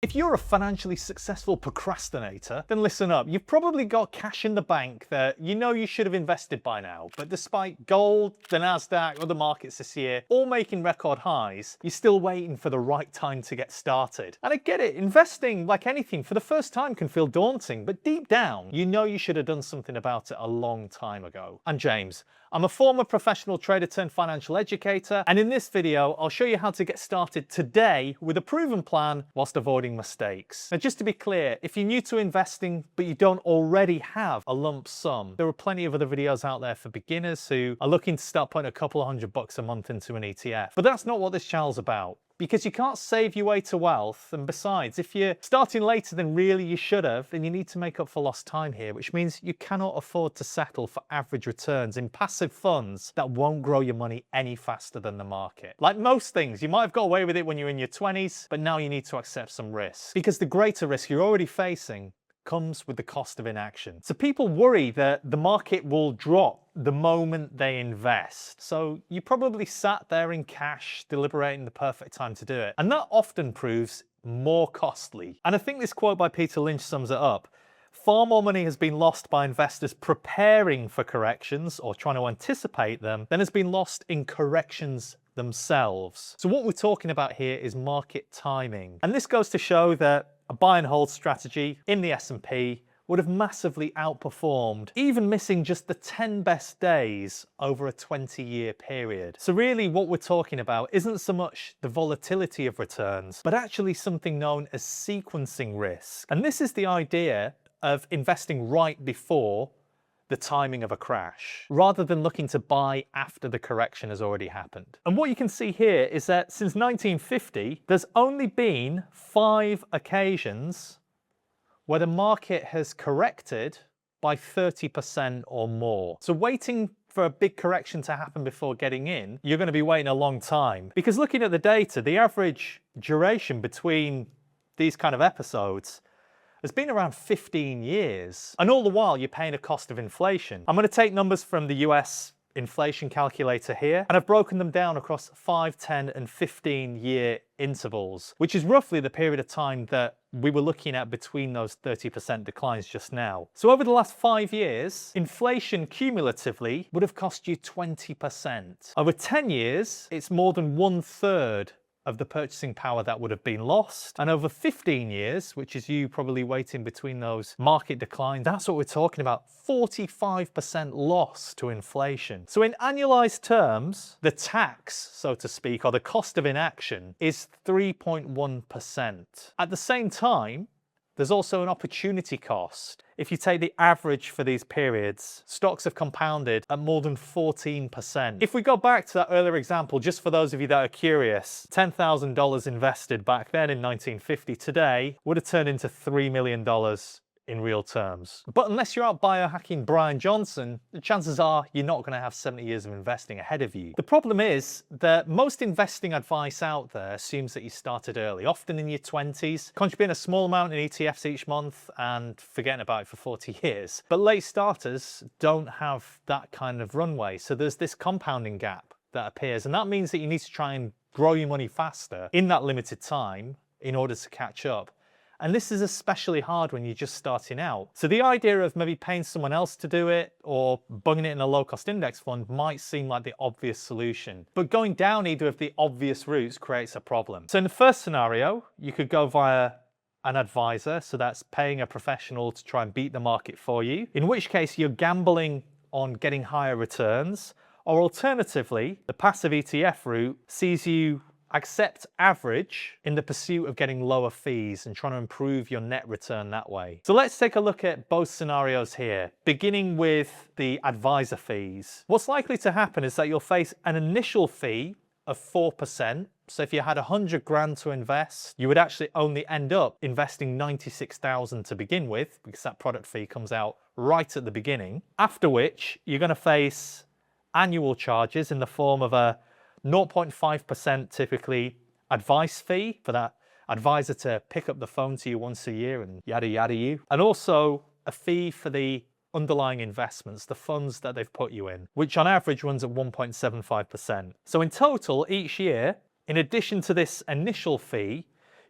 If you're a financially successful procrastinator, then listen up. You've probably got cash in the bank that you know you should have invested by now, but despite gold, the Nasdaq, other markets this year all making record highs, you're still waiting for the right time to get started. And I get it, investing, like anything, for the first time can feel daunting, but deep down, you know you should have done something about it a long time ago. I'm James. I'm a former professional trader turned financial educator, and in this video, I'll show you how to get started today with a proven plan whilst avoiding mistakes. Now, just to be clear, if you're new to investing but you don't already have a lump sum, there are plenty of other videos out there for beginners who are looking to start putting a couple of $100 a month into an ETF. But that's not what this channel's about. Because you can't save your way to wealth, and besides, if you're starting later than really you should have, then you need to make up for lost time here, which means you cannot afford to settle for average returns in passive funds that won't grow your money any faster than the market. Like most things, you might have got away with it when you're in your 20s, but now you need to accept some risk. Because the greater risk you're already facing comes with the cost of inaction. So people worry that the market will drop the moment they invest. So you probably sat there in cash, deliberating the perfect time to do it. And that often proves more costly. And I think this quote by Peter Lynch sums it up. Far more money has been lost by investors preparing for corrections or trying to anticipate them than has been lost in corrections themselves. So what we're talking about here is market timing. And this goes to show that a buy and hold strategy in the S&P would have massively outperformed, even missing just the 10 best days over a 20-year period. So really what we're talking about isn't so much the volatility of returns, but actually something known as sequencing risk. And this is the idea of investing right before the timing of a crash, rather than looking to buy after the correction has already happened. And what you can see here is that since 1950, there's only been 5 occasions where the market has corrected by 30% or more. So waiting for a big correction to happen before getting in, you're going to be waiting a long time. Because looking at the data, the average duration between these kind of episodes has been around 15 years. And all the while, you're paying a cost of inflation. I'm going to take numbers from the US inflation calculator here, and I've broken them down across 5, 10, and 15-year intervals, which is roughly the period of time that we were looking at between those 30% declines just now. So over the last 5 years, inflation cumulatively would have cost you 20%. Over 10 years, it's more than 1/3 of the purchasing power that would have been lost. And over 15 years, which is you probably waiting between those market declines, that's what we're talking about, 45% loss to inflation. So in annualized terms, the tax, so to speak, or the cost of inaction is 3.1%. At the same time, there's also an opportunity cost. If you take the average for these periods, stocks have compounded at more than 14%. If we go back to that earlier example, just for those of you that are curious, $10,000 invested back then in 1950 today would have turned into $3 million in real terms. But unless you're out biohacking Brian Johnson, the chances are you're not going to have 70 years of investing ahead of you. The problem is that most investing advice out there assumes that you started early, often in your 20s, contributing a small amount in ETFs each month and forgetting about it for 40 years. But late starters don't have that kind of runway. So there's this compounding gap that appears, and that means that you need to try and grow your money faster in that limited time in order to catch up. And this is especially hard when you're just starting out. So the idea of maybe paying someone else to do it or bunging it in a low-cost index fund might seem like the obvious solution. But going down either of the obvious routes creates a problem. So in the first scenario, you could go via an advisor. So that's paying a professional to try and beat the market for you, in which case you're gambling on getting higher returns. Or alternatively, the passive ETF route sees you accept average in the pursuit of getting lower fees and trying to improve your net return that way. So let's take a look at both scenarios here, beginning with the advisor fees. What's likely to happen is that you'll face an initial fee of 4%. So if you had 100 grand to invest, you would actually only end up investing 96,000 to begin with, because that product fee comes out right at the beginning. After which you're going to face annual charges in the form of a 0.5% typically advice fee for that advisor to pick up the phone to you once a year and yada yada you. And also a fee for the underlying investments, the funds that they've put you in, which on average runs at 1.75%. So in total, each year, in addition to this initial fee,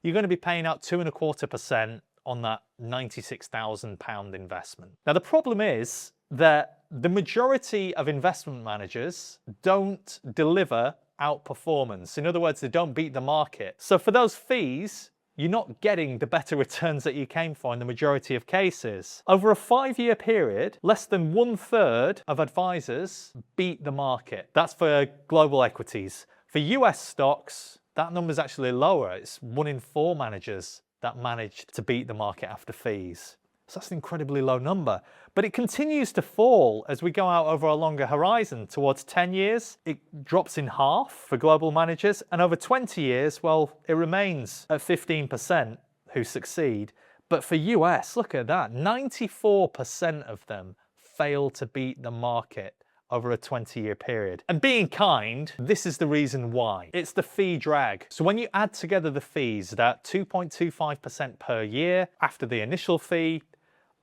you're going to be paying out 2.25% on that £96,000 investment. Now, the problem is that the majority of investment managers don't deliver outperformance. In other words, they don't beat the market. So for those fees, you're not getting the better returns that you came for in the majority of cases. Over a 5-year period, less than 1/3 of advisors beat the market. That's for global equities. For US stocks, that number's actually lower. It's 1 in 4 managers that managed to beat the market after fees. So that's an incredibly low number. But it continues to fall as we go out over a longer horizon. Towards 10 years, it drops in half for global managers. And over 20 years, well, it remains at 15% who succeed. But for US, look at that, 94% of them fail to beat the market over a 20-year period. And being kind, this is the reason why. It's the fee drag. So when you add together the fees, that 2.25% per year after the initial fee,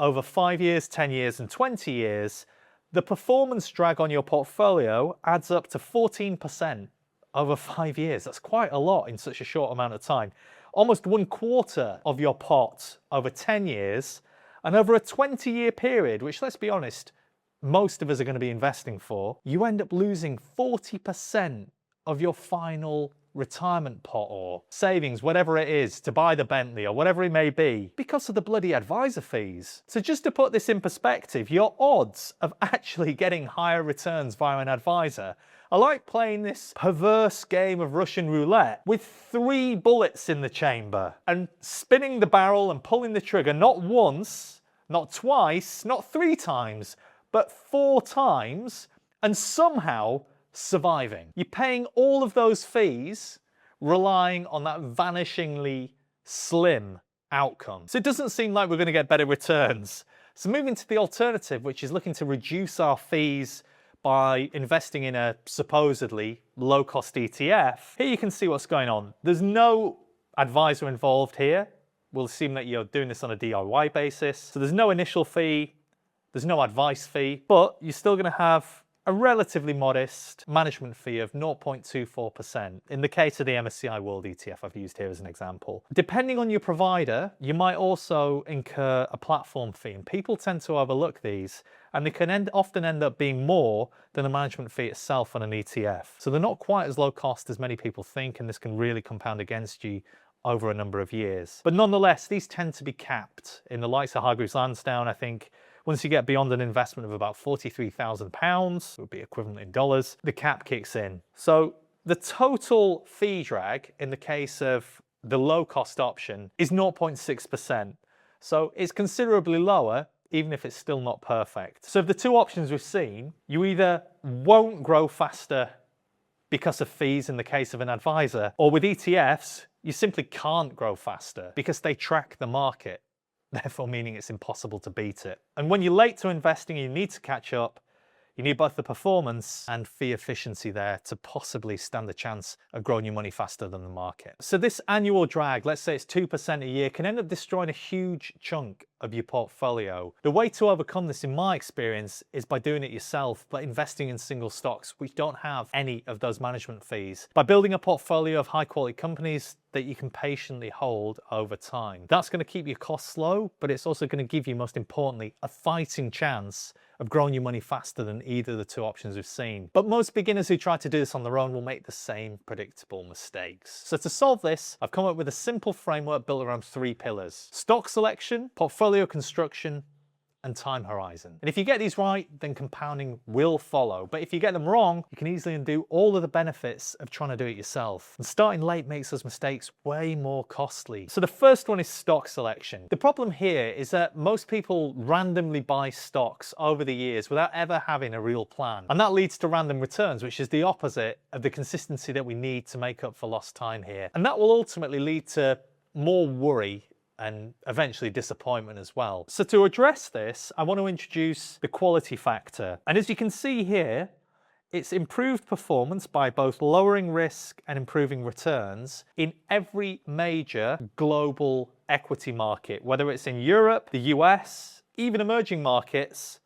over 5 years, 10 years, and 20 years, the performance drag on your portfolio adds up to 14% over 5 years. That's quite a lot in such a short amount of time. Almost 1/4 of your pot over 10 years, and over a 20-year period, which, let's be honest, most of us are going to be investing for, you end up losing 40% of your final retirement pot or savings, whatever it is, to buy the Bentley or whatever it may be, because of the bloody advisor fees. So just to put this in perspective, your odds of actually getting higher returns via an advisor are like playing this perverse game of Russian roulette with 3 bullets in the chamber and spinning the barrel and pulling the trigger not once, not twice, not 3 times, but 4 times, and somehow surviving. You're paying all of those fees relying on that vanishingly slim outcome. So it doesn't seem like we're going to get better returns. So moving to the alternative, which is looking to reduce our fees by investing in a supposedly low-cost ETF, here you can see what's going on. There's no advisor involved here. We'll assume that you're doing this on a DIY basis. So there's no initial fee, there's no advice fee, but you're still going to have a relatively modest management fee of 0.24% in the case of the MSCI World ETF I've used here as an example. Depending on your provider, you might also incur a platform fee, and people tend to overlook these, and they can often end up being more than the management fee itself on an ETF. So they're not quite as low cost as many people think, and this can really compound against you over a number of years. But nonetheless, these tend to be capped. In the likes of Hargreaves Lansdown, I think once you get beyond an investment of about £43,000, it would be equivalent in dollars, the cap kicks in. So the total fee drag in the case of the low-cost option is 0.6%. So it's considerably lower, even if it's still not perfect. So of the 2 options we've seen, you either won't grow faster because of fees in the case of an advisor, or with ETFs, you simply can't grow faster because they track the market, therefore meaning it's impossible to beat it. And when you're late to investing, you need to catch up. You need both the performance and fee efficiency there to possibly stand a chance of growing your money faster than the market. So this annual drag, let's say it's 2% a year, can end up destroying a huge chunk of your portfolio. The way to overcome this, in my experience, is by doing it yourself, but investing in single stocks which don't have any of those management fees. By building a portfolio of high quality companies that you can patiently hold over time. That's going to keep your costs low, but it's also going to give you, most importantly, a fighting chance of growing your money faster than either of the 2 options we've seen. But most beginners who try to do this on their own will make the same predictable mistakes. So to solve this, I've come up with a simple framework built around 3 pillars: stock selection, portfolio construction, and time horizon. And if you get these right, then compounding will follow. But if you get them wrong, you can easily undo all of the benefits of trying to do it yourself. And starting late makes those mistakes way more costly. So the first one is stock selection. The problem here is that most people randomly buy stocks over the years without ever having a real plan. And that leads to random returns, which is the opposite of the consistency that we need to make up for lost time here. And that will ultimately lead to more worry and eventually disappointment as well. So to address this, I want to introduce the quality factor. And as you can see here, it's improved performance by both lowering risk and improving returns in every major global equity market, whether it's in Europe, the US, even emerging markets,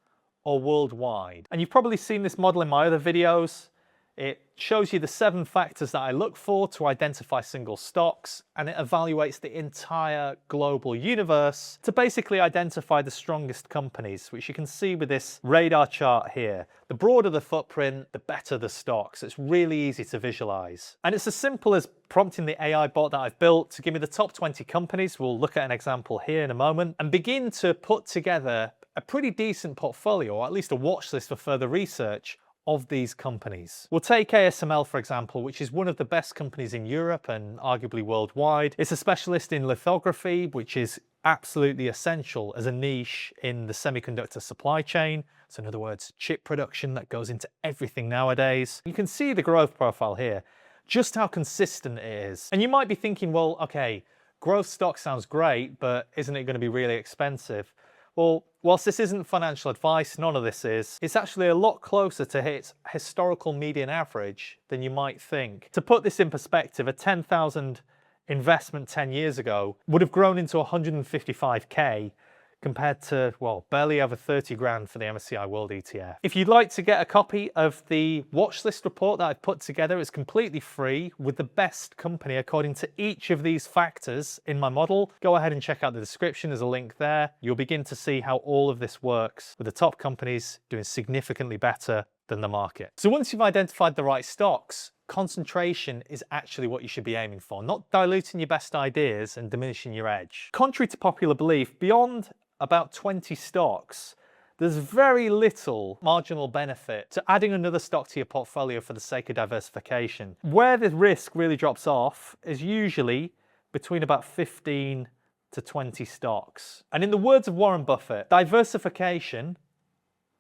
or worldwide. And you've probably seen this model in my other videos. It shows you the 7 factors that I look for to identify single stocks, and it evaluates the entire global universe to basically identify the strongest companies, which you can see with this radar chart here. The broader the footprint, the better the stocks. It's really easy to visualize. And it's as simple as prompting the AI bot that I've built to give me the top 20 companies. We'll look at an example here in a moment and begin to put together a pretty decent portfolio, or at least a watch list for further research of these companies. We'll take ASML, for example, which is one of the best companies in Europe and arguably worldwide. It's a specialist in lithography, which is absolutely essential as a niche in the semiconductor supply chain. So in other words, chip production that goes into everything nowadays. You can see the growth profile here, just how consistent it is. And you might be thinking, well, okay, growth stock sounds great, but isn't it going to be really expensive? Well, whilst this isn't financial advice, none of this is, it's actually a lot closer to its historical median average than you might think. To put this in perspective, a 10,000 investment 10 years ago would have grown into 155k compared to, well, barely over 30 grand for the MSCI World ETF. If you'd like to get a copy of the watch list report that I've put together, it's completely free with the best company according to each of these factors in my model. Go ahead and check out the description, there's a link there. You'll begin to see how all of this works with the top companies doing significantly better than the market. So once you've identified the right stocks, concentration is actually what you should be aiming for, not diluting your best ideas and diminishing your edge. Contrary to popular belief, beyond about 20 stocks, there's very little marginal benefit to adding another stock to your portfolio for the sake of diversification. Where the risk really drops off is usually between about 15 to 20 stocks. And in the words of Warren Buffett, diversification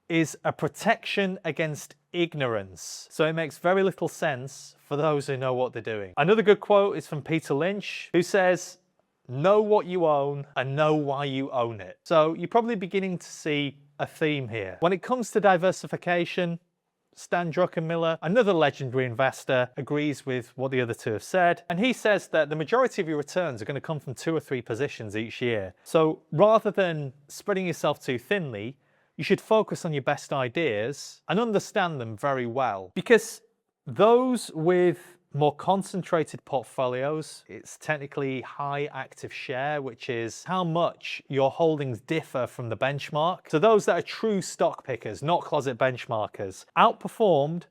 is a protection against ignorance. So it makes very little sense for those who know what they're doing. Another good quote is from Peter Lynch, who says, "Know what you own and know why you own it." So you're probably beginning to see a theme here. When it comes to diversification, Stan Druckenmiller, another legendary investor, agrees with what the other two have said. And he says that the majority of your returns are going to come from 2 or 3 positions each year. So rather than spreading yourself too thinly, you should focus on your best ideas and understand them very well. Because those with more concentrated portfolios, it's technically high active share, which is how much your holdings differ from the benchmark. So those that are true stock pickers, not closet benchmarkers, outperformed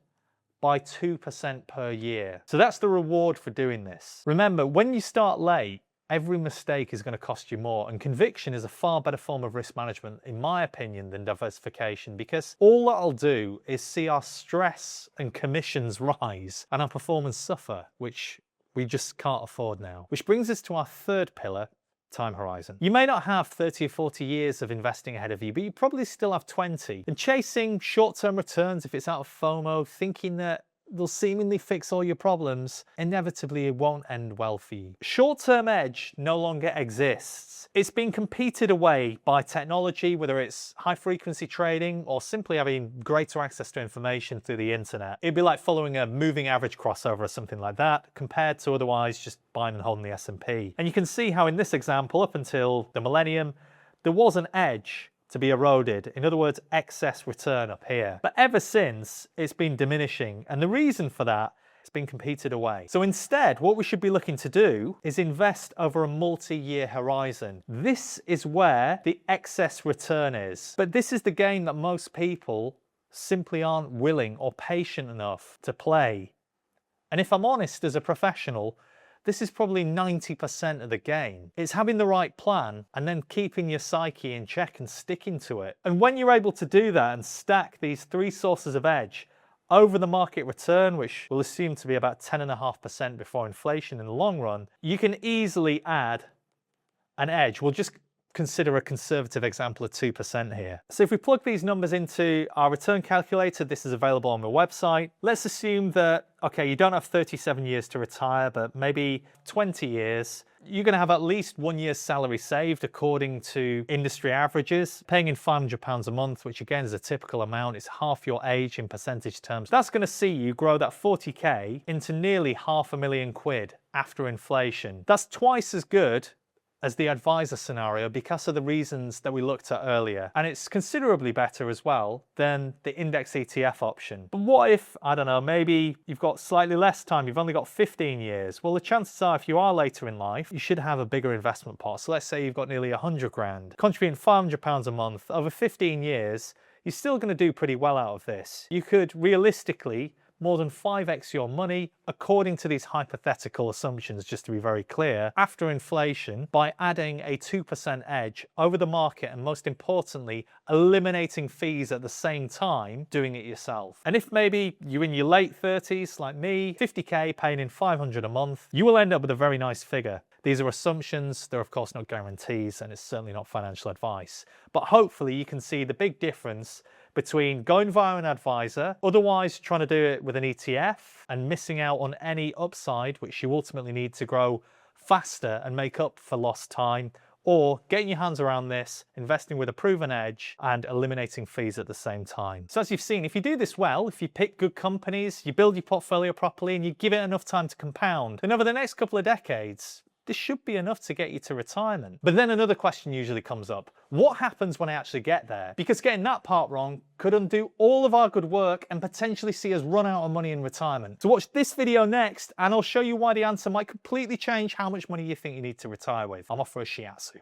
by 2% per year. So that's the reward for doing this. Remember, when you start late, every mistake is going to cost you more, and conviction is a far better form of risk management, in my opinion, than diversification, because all that'll do is see our stress and commissions rise and our performance suffer, which we just can't afford now. Which brings us to our third pillar, time horizon. You may not have 30 or 40 years of investing ahead of you, but you probably still have 20. And chasing short-term returns, if it's out of FOMO, thinking that they'll seemingly fix all your problems, inevitably it won't end well for you. Short-term edge no longer exists. It's been competed away by technology, whether it's high-frequency trading or simply having greater access to information through the internet. It'd be like following a moving average crossover or something like that, compared to otherwise just buying and holding the S&P. And you can see how in this example, up until the millennium, there was an edge to be eroded. In other words, excess return up here. But ever since, it's been diminishing. And the reason for that, it's been competed away. So instead, what we should be looking to do is invest over a multi-year horizon. This is where the excess return is. But this is the game that most people simply aren't willing or patient enough to play. And if I'm honest, as a professional, this is probably 90% of the game. It's having the right plan and then keeping your psyche in check and sticking to it. And when you're able to do that and stack these 3 sources of edge over the market return, which we'll assume to be about 10.5% before inflation in the long run, you can easily add an edge. We'll just consider a conservative example of 2% here. So if we plug these numbers into our return calculator, this is available on the website. Let's assume that, okay, you don't have 37 years to retire, but maybe 20 years. You're going to have at least 1 year's salary saved according to industry averages, paying in £500 a month, which again is a typical amount. It's half your age in percentage terms. That's going to see you grow that 40k into nearly £500,000 after inflation. That's twice as good as the advisor scenario because of the reasons that we looked at earlier. And it's considerably better as well than the index ETF option. But what if, I don't know, maybe you've got slightly less time, you've only got 15 years? Well, the chances are if you are later in life, you should have a bigger investment pot. So let's say you've got nearly 100 grand, contributing £500 a month over 15 years, you're still going to do pretty well out of this. You could realistically more than 5x your money, according to these hypothetical assumptions, just to be very clear, after inflation, by adding a 2% edge over the market and, most importantly, eliminating fees at the same time, doing it yourself. And if maybe you're in your late 30s like me, 50k paying in 500 a month, you will end up with a very nice figure. These are assumptions, they're of course not guarantees, and it's certainly not financial advice. But hopefully you can see the big difference between going via an advisor, otherwise trying to do it with an ETF and missing out on any upside, which you ultimately need to grow faster and make up for lost time, or getting your hands around this, investing with a proven edge and eliminating fees at the same time. So as you've seen, if you do this well, if you pick good companies, you build your portfolio properly and you give it enough time to compound, then over the next couple of decades, this should be enough to get you to retirement. But then another question usually comes up. What happens when I actually get there? Because getting that part wrong could undo all of our good work and potentially see us run out of money in retirement. So watch this video next and I'll show you why the answer might completely change how much money you think you need to retire with. I'm off for a shiatsu.